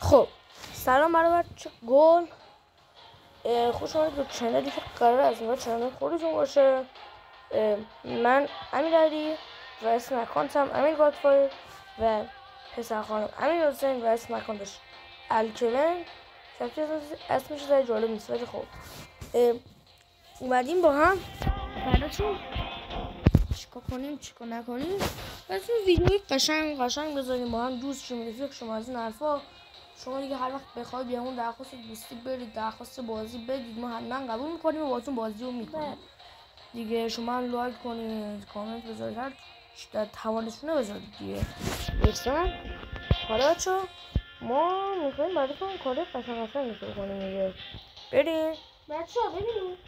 خب سلام برای بچه گل، خوش آمدید به چنلی که قرار از اینجا چنل خودتون باشه. من امیرعلی و اسم اکانتم امیر گادفایر و پسر خانم امیر حسین و اسم اکانتش الکون که اسمش زیاد جالب نیست ولی خب اومدیم با هم براتون چیکار کنیم چیکار نکنیم براتون ویدیوی قشنگ بذاریم با هم دوست شیم رفیق شما از این حرفا. شما دیگه هر وقت بخواید بیامون درخواست دوستی برید، درخواست بازی بدید، ما حتما قبول میکنیم و باهاتون بازی رو میکنیم دیگه. شما هم لایک کنید، کامنت بذارید، هر در توانتونه بذارید دیگه. دوستان حالا چو ما میخوایم براتون کار قشنگ کنیم دیگه. بریم بچه ها ببینید،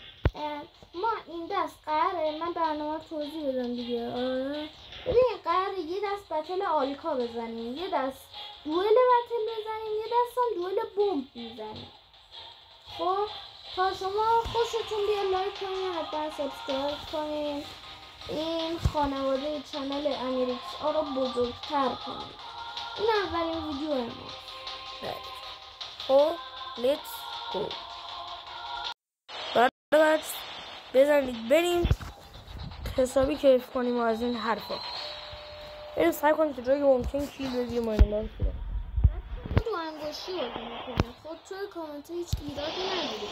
ما این دست قراره من برنامه توضیح بدم دیگه. ببینید قراره یه دست بتل آلکا بزنیم، یه دست دوئل بتل بزنیم، یه دست هم دوئل بمب میزنیم. خب تا شما خوشتون بیاد لایک کنید، حتما سابسکرایب کنید، این خانواده چنل امیریکس ها رو بزرگتر کنید. این اولین ویدیو ما. خب لیتس گو. بزنید بریم حسابی کیف کنیم و از این حرفا. بریم سعی کنیم که جایی ممکن کیل بدیم و اینا رو کنیم. دو انگشتی بازی میکنیم. خب توی کامنت هیچ ایرادی ندارید.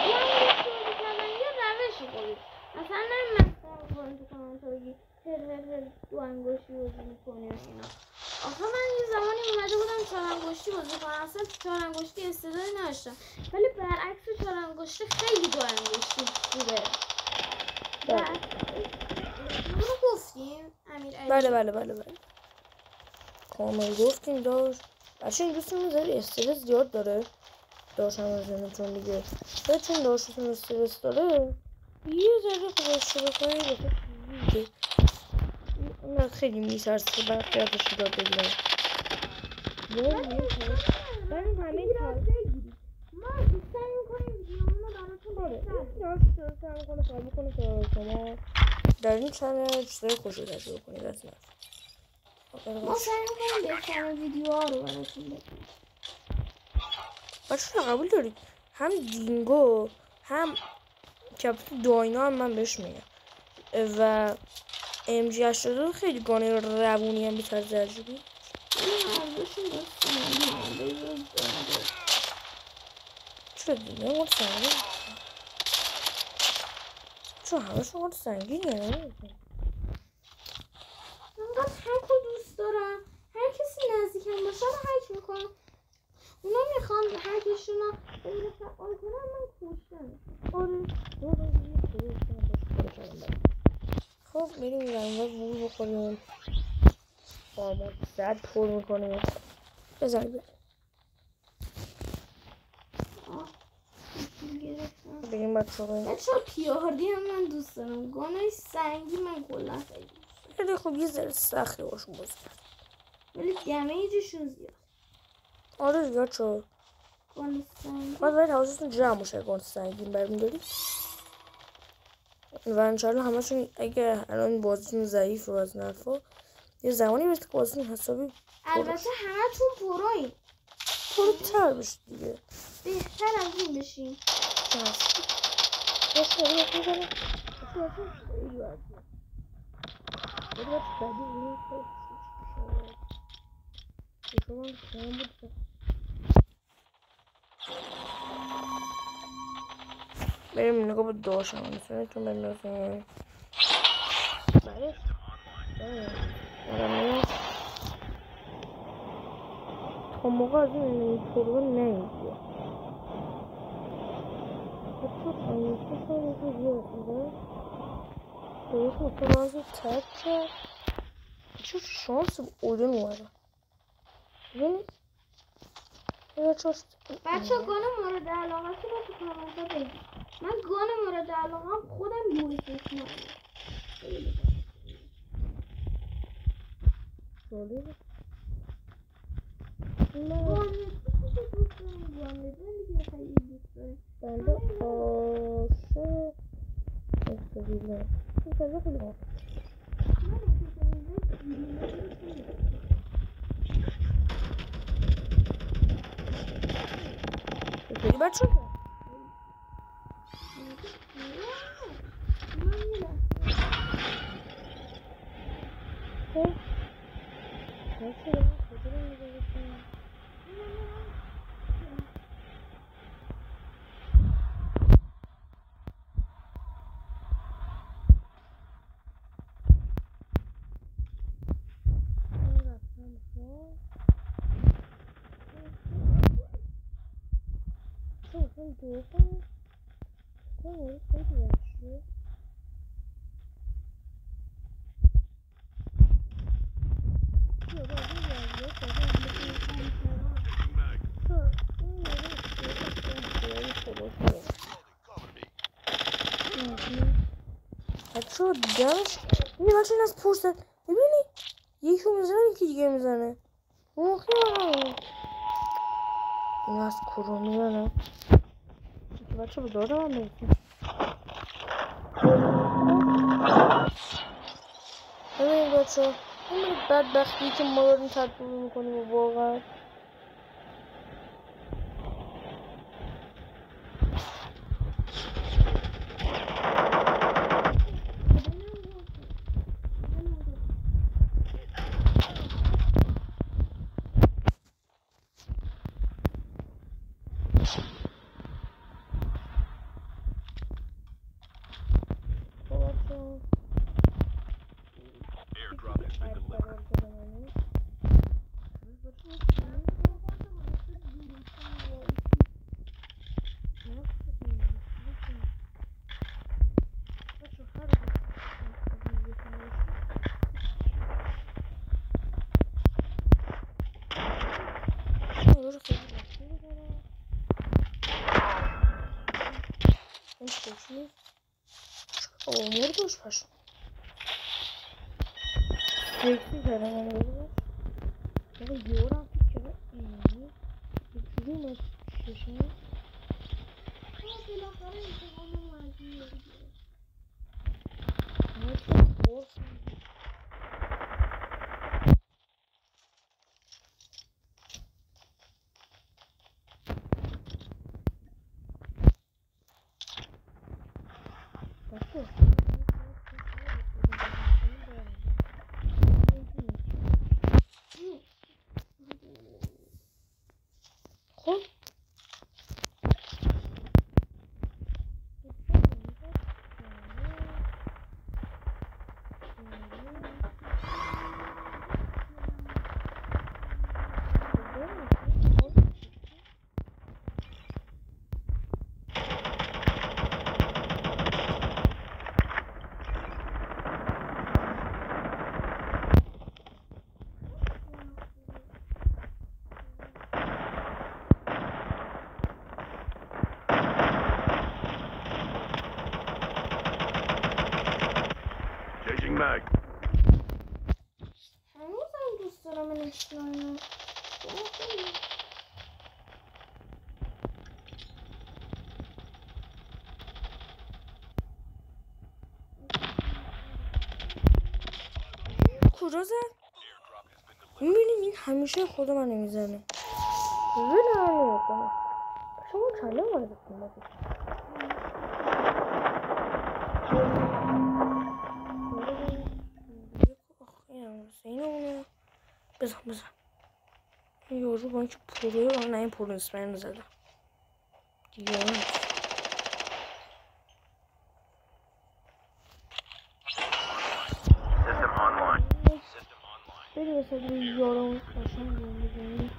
دو انگشتی بازی کردن یه روش خوبی. مثلا من تو کامنت ها بگی هر دو انگشتی بازی میکنیم اینا. آخه من یه زمانی اومده بودم 4 انگشتی بازی کنم، اصلا 4 انگشتی استعدادی نداشتم، ولی برعکس 4 انگشتی خیلی 2 انگشتی خوبه. اونو گفتیم امیرعلی؟ بله کامل گفتیم داشت. بچه این دوستمون زیادی استرس زیاد داره داشتم از اینتون دیگه. چون داشتون استرس داره یه ذره خودش رو بکنید دیگه. من خیلی میترسه که برای قیادش رو بگیرم. بریم همه بگیریم. ما سعی میکنیم ویدیومون رو براتون کنه که شما در این چنل چیزای خوشی تجربه کنید از من. ما سعی میکنیم بهترین ویدیوها رو براتون بگیریم. بچه قبول دارید هم دینگو هم کپیتان داینا هم من بهش میگم و MG82 خیلی گانه روونی هم بیتر زرجبی. چرا دیگه مورد سنگین چون همه شما مورد سنگینه انقدر هک رو دوست دارم، هر کسی نزدیکم باشه رو هک میکنم. اونا میخوان هکشون رو غیر فعال کنم، من کشتم. خب میریم اینجا وول بخوریم آماد زد پر میکنیم بزنیم بریم بچه ها پیاردی هم من دوست دارم، گانای سنگی من کلا خیلی دوست دارم. خب یه ذره سخته باشون بازی ولی دمیجشون زیاد. آره زیاد شد. گان سنگی باید حواستون جمع باشه گان سنگین برمیداری و انشالله همشون اگه الان بازیتون ضعیف و از نرفا یه زمانی بسید که بازیتون حسابی البته همه تون پروین پروتر بشید دیگه، بهتر از این بشین. بریم نگاه با داشتم میتونیتون بندازیم بله تا موقع از این پرو نمیگه حتی خمیسه سایده زیاد میده درست متنازی تک کرد چه شانس اولین اومده ببینید بچه گان مورد علاقه رو تو کامنت ها بگید. من گان مورد علاقه خودم یوریسش جالبه بنده عاشق استویله این بنده خیلی خوب بچه بچه دمش میبینی بچه این از پرسد ببینی یکی رو میزنه یکی دیگه میزنه خیلی این از کرو میزنه بچه بداره من بگیم ببینید بچه این بدبختی که ما داریم تجربه میکنیم واقعا مردوش پاشو سیکسی کردم من بودم بابا یورم فکر اینی بجوری ما چشم بالاخره انتقام مردی خب هنوزم دوست دارم این اشتراینو کجا زد؟ میبینیم این همیشه خود من نمیزنه ببینم نمیکنه شما چنده مورد کنم بزن این یارو با اینکه پروه نه این پرو اسپرین زده دیگه بریم مثلا روی یارو قشنگ بزنیم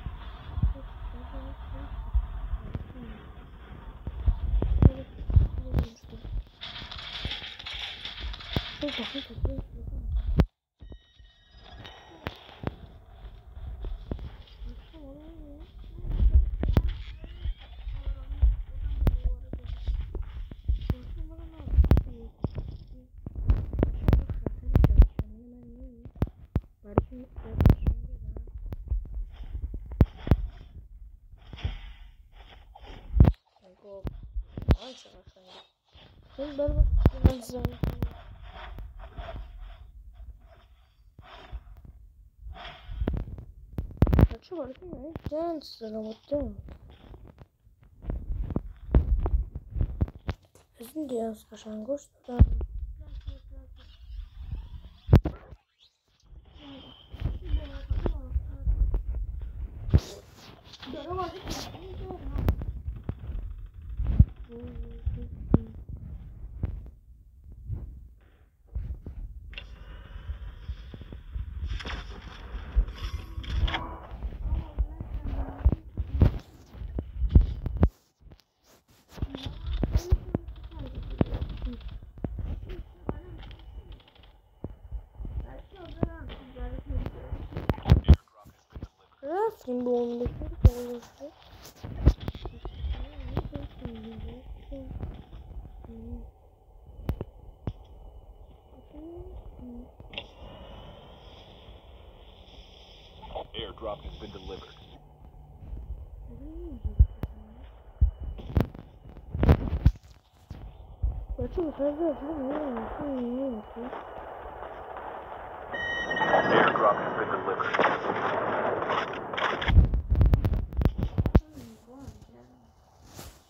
چه بارده نه جنس سلامت از این دیگه از قشنگوش دادم. رفتیم به اون بکنیم Airdrop has been delivered. Airdrop has been delivered.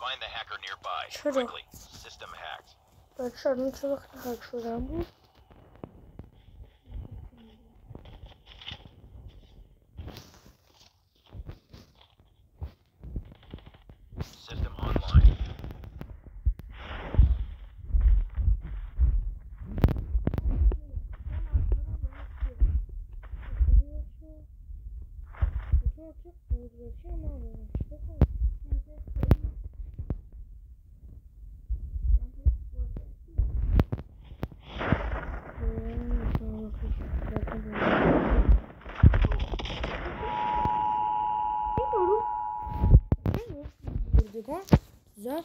Find the hacker nearby. Quickly. System hacked. بچه الان چه وقتی هک شدم بود؟ System online. زد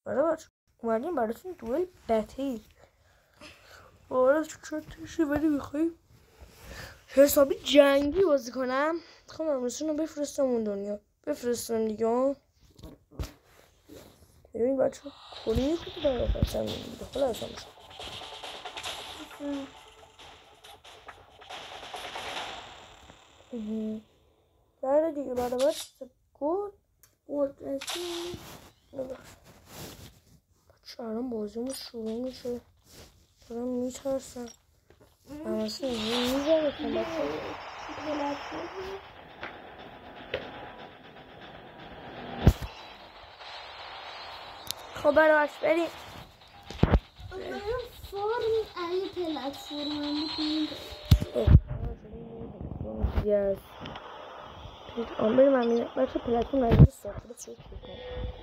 برای اومدیم براتون دوئل بتل وارد چطورشی ولی میخوایی حسابی جنگی بازی کنم. خب امروزشون رو بفرستم اون دنیا بفرستم دیگه. ببین بچه کلی میکنی داره فرستم دیگه خلا اصلا بشم داره دیگه برای بچه گل بودرسی بچه الان بازیمون شروع میشه دارم میترسم همسه میزه بکن بچه خب برای بچه بریم فرم ای پلتفرم yes بریم همین بچه پلتفرم نجوری ساخته چه کنم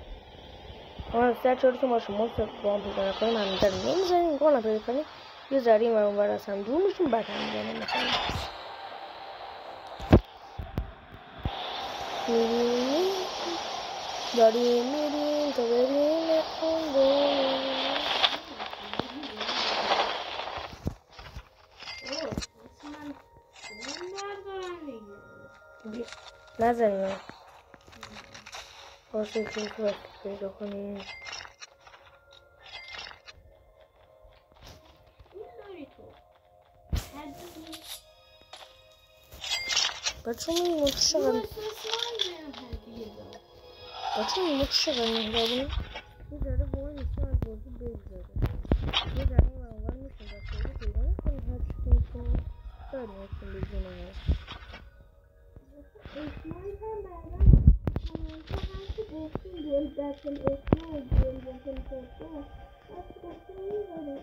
اما سر چهاری که ما شما با هم پیدا نکنیم همین در نمیزنیم گانا پیدا کنیم یه ذره این اونور از هم دور میشیم بعد هم میزنیم مثلا داریم میریم تا بریم خونده نزنیم واسه که وقت پیدا کنیم بچه میمون تو شغل بچه میمون تو شغل مهربونه یه ذره با این میشه از بازی بگذاره یه ذره این منور میشون بچه رو پیدا میکنیم هر چی که میکنیم داریم هستیم بگذونه اسمایی هم بعدا کامنت ها هم که گفتیم گل بتل اسما و گل بتل فاسا هست گفتیم میذاره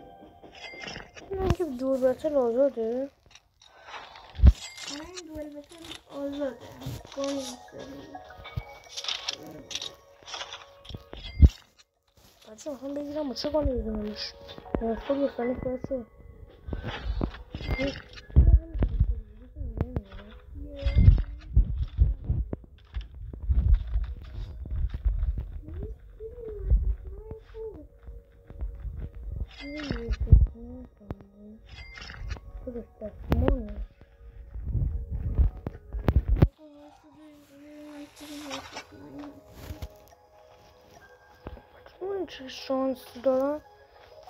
این که دور بتل آزاده این دوئل بتل آزاده گل بچه میخوام بگیرم و چه گالی بزنمش خود بستانی بچه من چه شانس دارم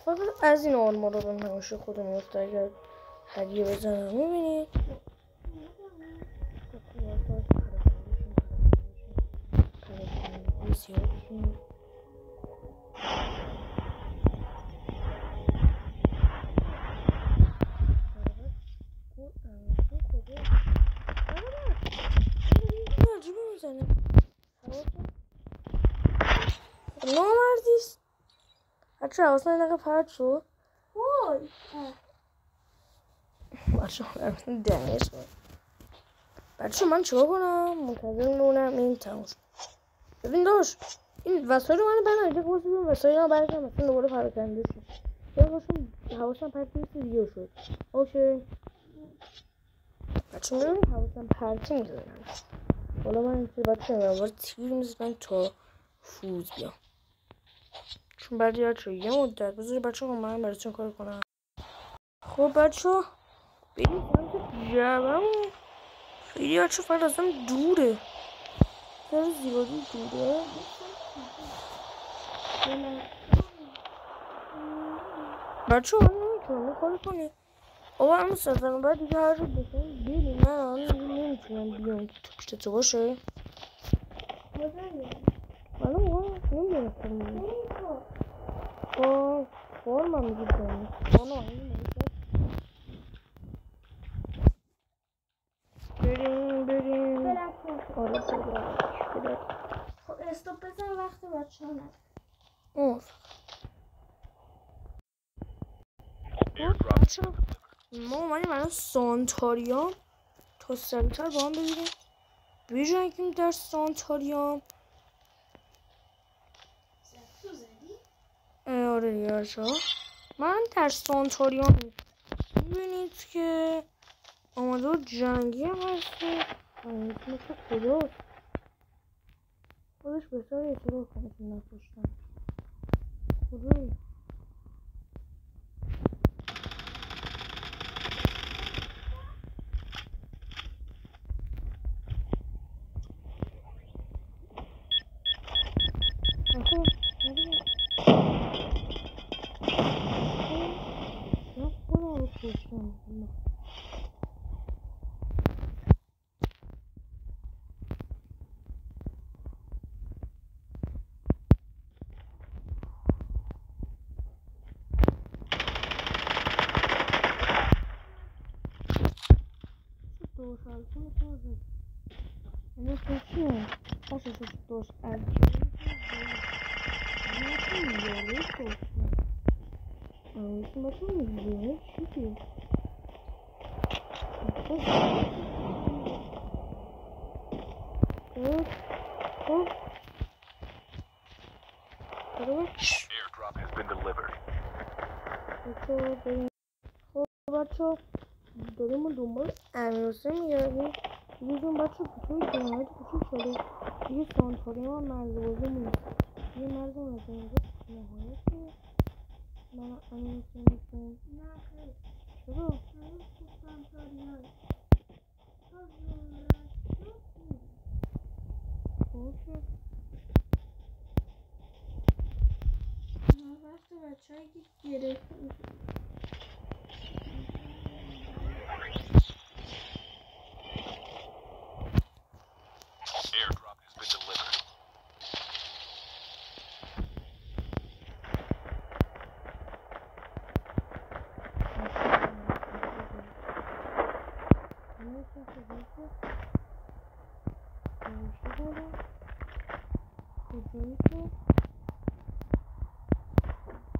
فقط از این آرمارا رو نمیشه خودم میفته اگر هدیه بزنم میبینید بسیار نامردیست بچه حواسم این دقیقه پرد شد وای بچه همه دنیش بچه من چیکار کنم منتظر میمونم این تموم شد ببین داشت این وسایل من برنامه اینجا قوضی بیم وسایل من برگم مثلا دوباره پراکنده شد یا حواسم پرد نیست دیگه شد اوکی بچه میدونی حواسم پرتی میزنم حالا من اینجا بچه میمونم تیر میزنم تا فوز بیام چون بعدی بچه یه مدت بذاری بچه ها من براتون کار کنم خب بچه ها بریم سمت جبهمون خیلی بچه فقط ازم دوره سر زیادی دوره بچه ها من نمیتونم کار کنی آقا همون سازم باید دیگه هر رو بکنیم بیدیم من نمیتونم بیام تو باشه حالا آقا نمیدونستم فرم هم میگید کنیم بریم آره بریم خب استوب بزن وقت بچه ها نده ما اومدیم الان سانتاریام تا سریعتر با هم بگیریم بجنگیم در سانتاریام آره یارشا من در سانتاریام میبینید که آماده و جنگی هم هستی مثل کجاست خودش بهتره اعتراف کنه که نکشتم کجایی Airdrop has been delivered. بچه داریم دنبال امیرحسین میگردیم دیگه بچه بچه جنایت کوچیک شده دیگه سانتاریام هم مرزبازی نیست دیگه مرز اینجا نهایت من امیرحسین میکنم نه خیلی چرا؟ هنوز تو سانتاریای اوکی وقت بچه هایی که گرفت Airdrop has been delivered.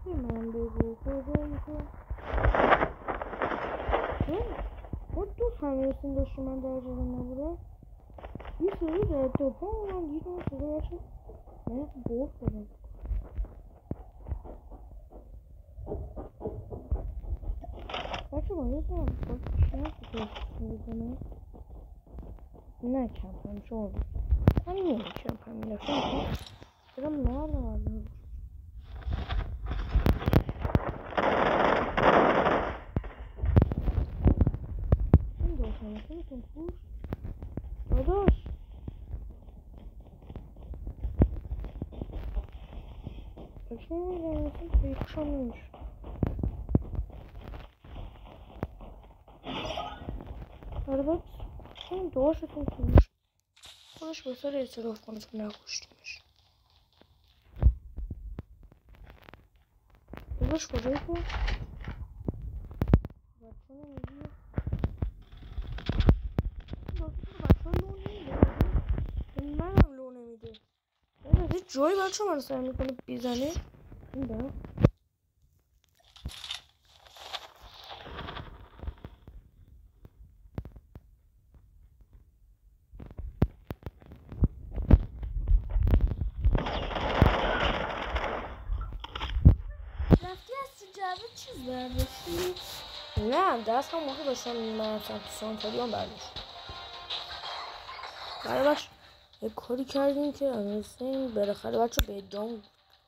من بگو کجایی که خود دوست همیرسین داشتی من در جاده نبوده یه سری در دوپا من دیدم شده باشه من گفت دادم بچه با یه کنم نه کمپم شما بود من نمی کمپم میرفتم برم مردم آدم این داشتم مثل کن پوش داداش بچه نمیدونم مثل پیکشم نمیشه آره باید این داشتون پوش خودش بسر اعتراف کنه که نکشتیمش داداش کجایی که بچه نمیدونم جوی بچه من سعی میکنه بیزنه این رفتی از تو جعبه چیز برداشتی؟ نه دست هم موقع داشتم میمرسم تو سانتاریان برداشت بچه یه کاری کردیم که این بالاخره بچه به ادام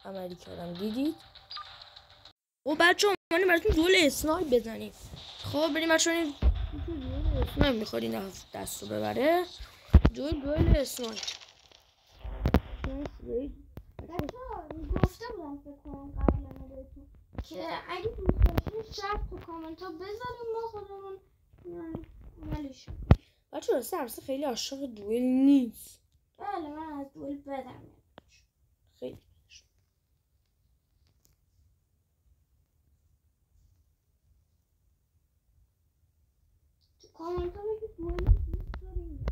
عملی کردم دیدید؟ و بچه همانی براتون دول اسنایپ بزنیم خب بریم بچه این دول اسنایپ میخواد این دست رو ببره دول اسنایپ گفته بودم فکر کنم قبلا بهتون که اگه دوست داشتین شرط تو کامنت ها بذاریم ما خودمون عملش کنیم بچه راسته همسه خیلی عاشق دوئل نیست بله من از دوئل بدم خیلی تو کامنت ها بگید دوئل دوست داریم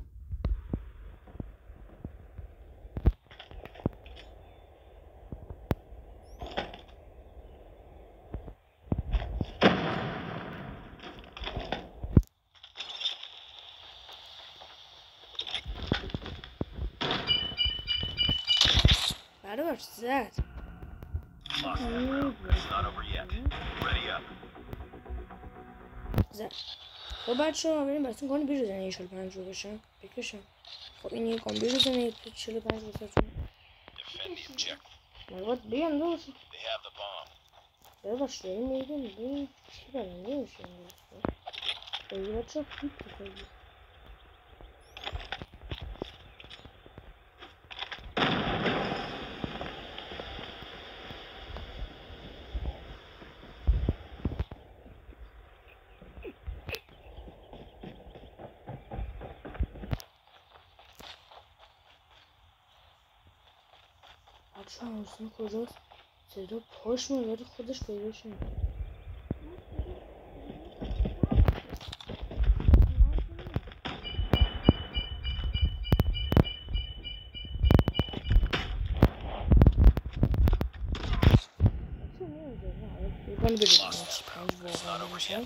برابر زد زد خب بچه ها بریم براتون گانی بیروزنه یه 45 رو بکشم خب این یه گان بیروزنه یه 45 رو من باید بگم دوست بباش داریم میگم بگیم چی برنده میشه این دوسته خیلی بچه ها خیلی خیلی بچه ها حسین کجاست صدا پاش میاد ولی خودش پیداش نمیکنه من بریدم 5 واقعا نمیشه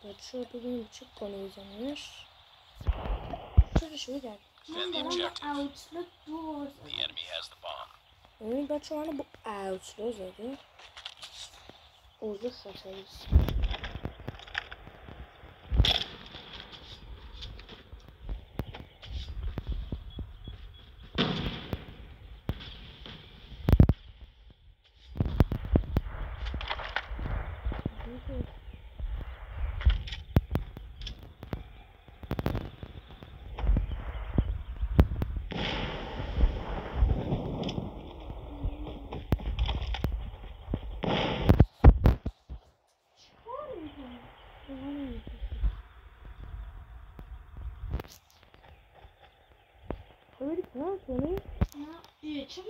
بچه ها ببینیم چه کنه بزنیمش چرا شروع کرد من دارم با اوتلت 2 بار ببین بچه ها منو با اوتلا زده اوضاع خطری است خیلی کنم کنی؟ نه چرا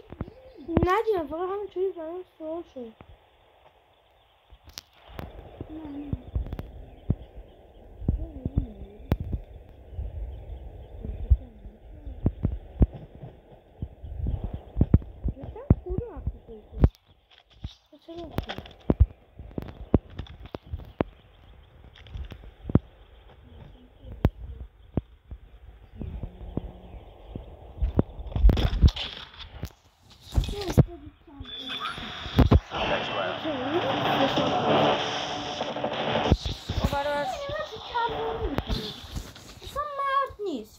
ندیدم فقط همین چوری برام سوال شد نه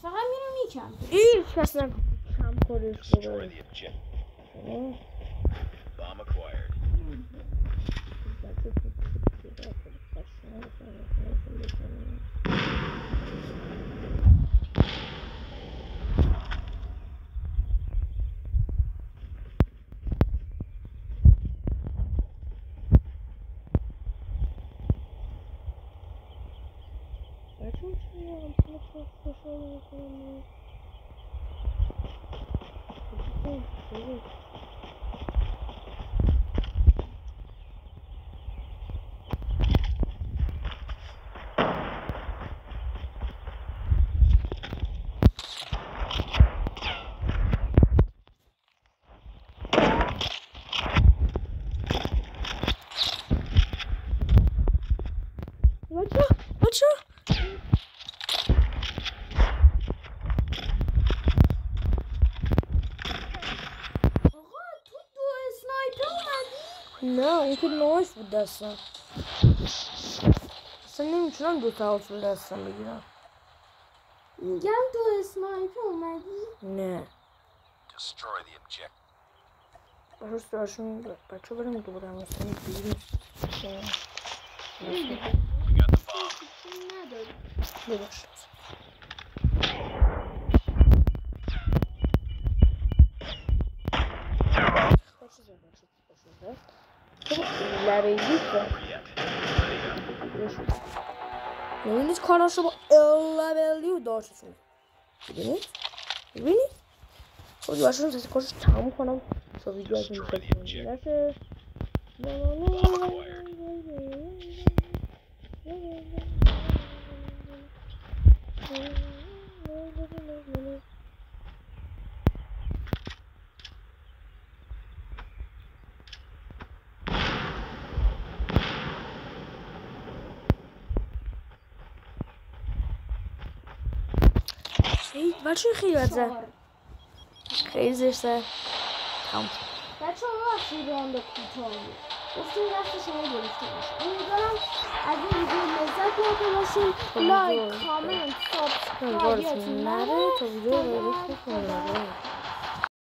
فقط میره میکن این کس کم کارش بگه Bomb acquired. بچه آقا تو 2 اسنایپر اومدی؟ نه اون که نایس بود دستم اصلا نمیتونم 2 تا آوت دستم بگیرم میگم 2 اسنایپر اومدی؟ نه Destroy the objective. راست داشتون بچه برم دوباره همستانی بیرون We got the bomb. نداری ببخشید ببینید کاراشو با LW داشتون ببینید خب دیوارشون سسی کارش تموم کنم تا ویدیو از این بکنم بچه خیلی بده خیلی زشته تمام بچه ها وقتی راند کوتاه بود گفتیم وقت شما گرفته باشه امیدوارم از این ویدیو لذت برده باشین لایک کامنت سابسکرایب یادتون نره تا ویدیو رو بکنید